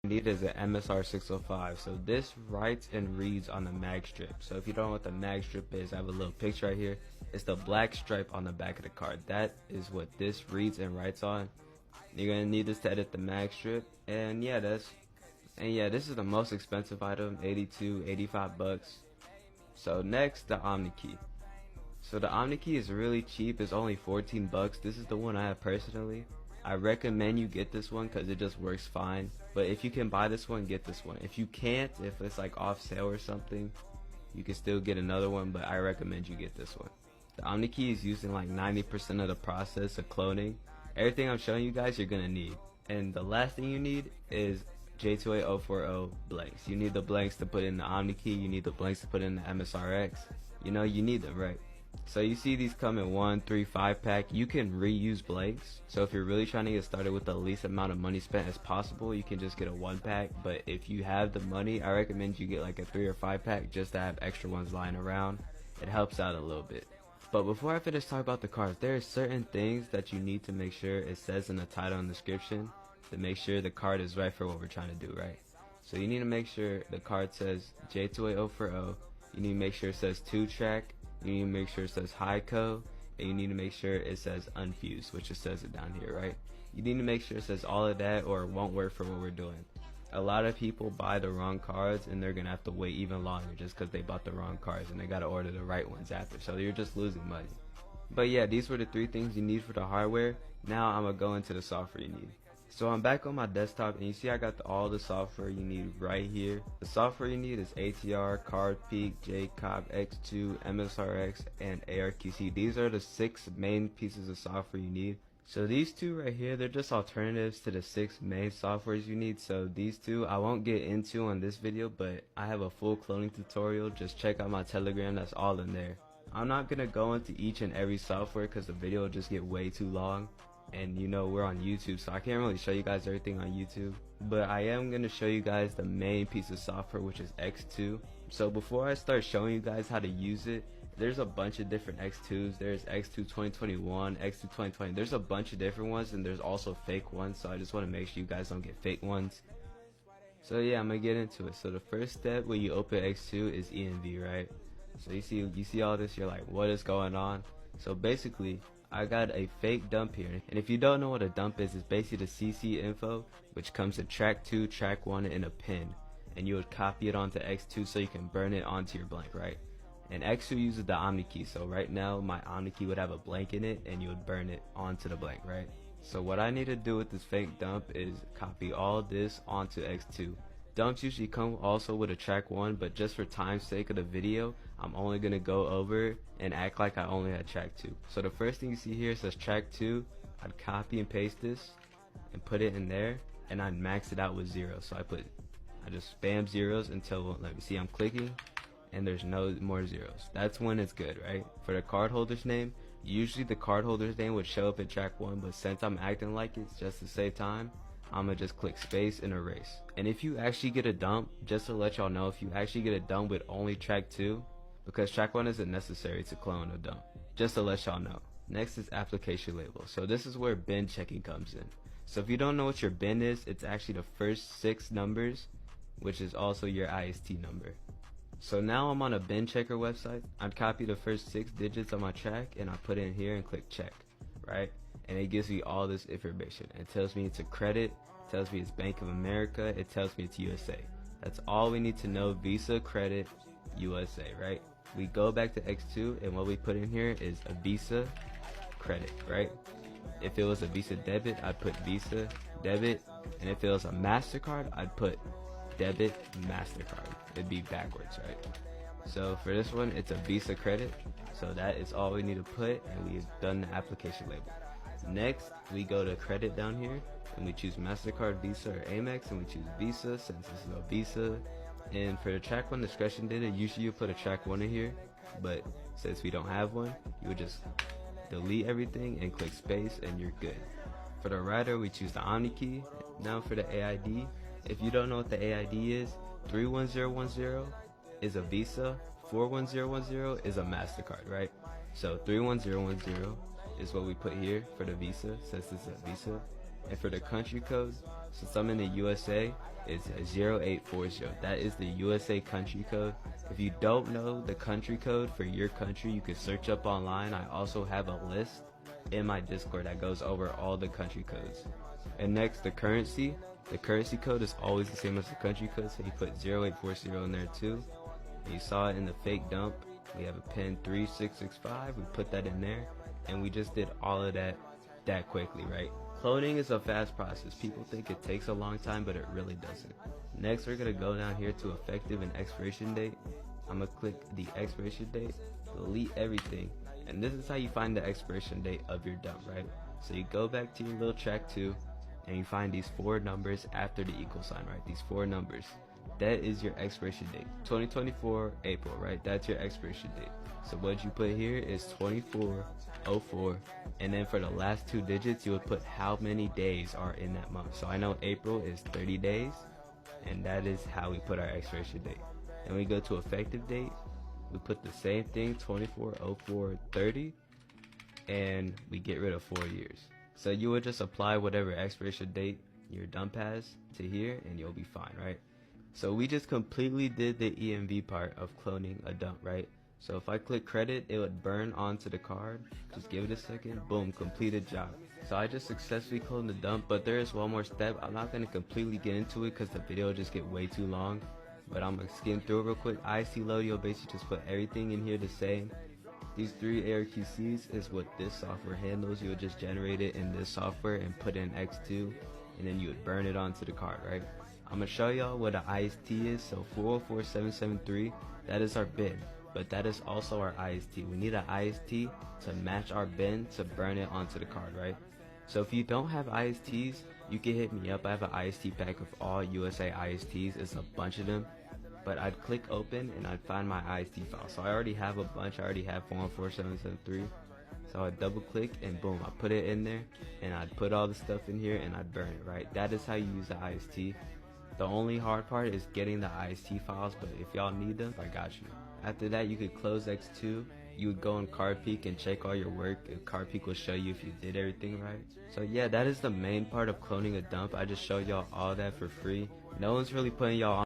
need is an MSR 605. So this writes and reads on the mag strip. So if you don't know what the mag strip is, I have a little picture right here. It's the black stripe on the back of the card. That is what this reads and writes on. You're gonna need this to edit the mag strip. And yeah, this is the most expensive item, 82, 85 bucks. So next, the Omni key. So the Omni key is really cheap. It's only 14 bucks. This is the one I have personally. I recommend you get this one because it just works fine. But if you can buy this one, get this one. If you can't, if it's like off sale or something, you can still get another one, but I recommend you get this one. The Omni key is using like 90% of the process of cloning. Everything I'm showing you guys, you're gonna need. And the last thing you need is J2A040 blanks. You need the blanks to put in the Omni key. You need the blanks to put in the MSRX. You know, you need them, right? So you see these come in 1, 3, 5 pack. You can reuse blanks. So if you're really trying to get started with the least amount of money spent as possible, you can just get a 1 pack. But if you have the money, I recommend you get like a 3 or 5 pack just to have extra ones lying around. It helps out a little bit. But before I finish talking about the cards, there are certain things that you need to make sure it says in the title and description to make sure the card is right for what we're trying to do, right? So you need to make sure the card says J2A040. You need to make sure it says 2-track. You need to make sure it says HiCo, and you need to make sure it says unfused, which it says it down here, right? You need to make sure it says all of that or it won't work for what we're doing. A lot of people buy the wrong cards and they're gonna have to wait even longer just because they bought the wrong cards and they gotta order the right ones after, so you're just losing money. But yeah, these were the 3 things you need for the hardware. Now I'm gonna go into the software you need. So I'm back on my desktop and you see I got all the software you need right here. The software you need is ATR, CardPeak, Jcop, X2, MSRX, and ARQC. These are the 6 main pieces of software you need. So these 2 right here, they're just alternatives to the 6 main softwares you need. So these 2 I won't get into on this video, but I have a full cloning tutorial. Just check out my Telegram, that's all in there. I'm not gonna go into each and every software because the video will just get way too long. And you know we're on YouTube, so I can't really show you guys everything on YouTube, but I am going to show you guys the main piece of software, which is X2. So before I start showing you guys how to use it, there's a bunch of different X2s. There's X2 2021, X2 2020, there's a bunch of different ones, and there's also fake ones, so I just want to make sure you guys don't get fake ones. So yeah, I'm going to get into it. So the first step when you open X2 is ENV, right? So you see all this, you're like, what is going on? So basically, I got a fake dump here, and if you don't know what a dump is, it's basically the CC info, which comes in track 2, track 1, and a pin, and you would copy it onto X2 so you can burn it onto your blank, right? And X2 uses the Omni key, so right now my Omni key would have a blank in it, and you would burn it onto the blank, right? So what I need to do with this fake dump is copy all this onto X2. Dumps usually come also with a track 1, but just for time's sake of the video, I'm only going to go over and act like I only had track 2. So the first thing you see here says track 2. I'd copy and paste this and put it in there, and I'd max it out with 0. So I just spam zeros until it won't let me. See, I'm clicking and there's no more zeros. That's when it's good, right? For the cardholder's name, usually the cardholder's name would show up in track 1, but since I'm acting like it's just to save time, I'm gonna just click space and erase. And if you actually get a dump, just to let y'all know, if you actually get a dump with only track 2, because track 1 isn't necessary to clone a dump, just to let y'all know. Next is application label. So this is where bin checking comes in. So if you don't know what your bin is, it's actually the first 6 numbers, which is also your IST number. So now I'm on a bin checker website. I'd copy the first 6 digits of my track and I put it in here and click check, right? And it gives me all this information. It tells me it's a credit, it tells me it's Bank of America, it tells me it's USA. That's all we need to know. Visa, credit, USA, right? We go back to X2 and what we put in here is a Visa credit, right? If it was a Visa debit, I'd put Visa debit, and if it was a MasterCard, I'd put debit MasterCard. It'd be backwards, right? So for this one, it's a Visa credit, so that is all we need to put, and we've done the application label. Next, we go to credit down here, and we choose MasterCard, Visa, or Amex, and we choose Visa since this is no Visa. And for the track 1 discretion data, usually you put a track 1 in here, but since we don't have one, you would just delete everything and click space and you're good. For the writer, we choose the Omni key. Now for the AID, if you don't know what the AID is, 31010 is a Visa, 41010 is a MasterCard, right? So 31010 is what we put here for the Visa, since it's a Visa. And for the country code, since I'm in the USA, is 0840. That is the USA country code. If you don't know the country code for your country, you can search up online. I also have a list in my Discord that goes over all the country codes. And next, the currency. The currency code is always the same as the country code, so you put 0840 in there too. And you saw it in the fake dump. We have a pin 3665. We put that in there, and we just did all of that quickly, right? Cloning is a fast process. People think it takes a long time, but it really doesn't. Next, we're gonna go down here to effective and expiration date. I'm gonna click the expiration date, delete everything, and this is how you find the expiration date of your dump, right? So you go back to your little track 2, and you find these 4 numbers after the equal sign, right? These 4 numbers. That is your expiration date. 2024 April, right? That's your expiration date. So what you put here is 2404, and then for the last 2 digits, you would put how many days are in that month. So I know April is 30 days, and that is how we put our expiration date. And we go to effective date, we put the same thing, 240430, and we get rid of 4 years. So you would just apply whatever expiration date your dump has to here, and you'll be fine, right? So we just completely did the EMV part of cloning a dump, right? So if I click credit, it would burn onto the card. Just give it a second, boom, completed job. So I just successfully cloned the dump, but there is one more step. I'm not going to completely get into it because the video will just get way too long, but I'm going to skim through it real quick. IC load, you'll basically just put everything in here the same. These 3 ARQCs is what this software handles. You would just generate it in this software and put in X2, and then you would burn it onto the card, right? I'm going to show y'all what an IST is. So 404773, that is our bin, but that is also our IST. We need an IST to match our bin to burn it onto the card, right? So if you don't have ISTs, you can hit me up. I have an IST pack of all USA ISTs. It's a bunch of them. But I'd click open and I'd find my IST file. So I already have a bunch. I already have 414773. So I'd double click and boom, I put it in there, and I'd put all the stuff in here and I'd burn it, right? That is how you use the IST. The only hard part is getting the IST files, but if y'all need them, I got you. After that, you could close X2. You would go in Card Peek and check all your work. Card Peek will show you if you did everything right. So yeah, that is the main part of cloning a dump. I just showed y'all all that for free. No one's really putting y'all on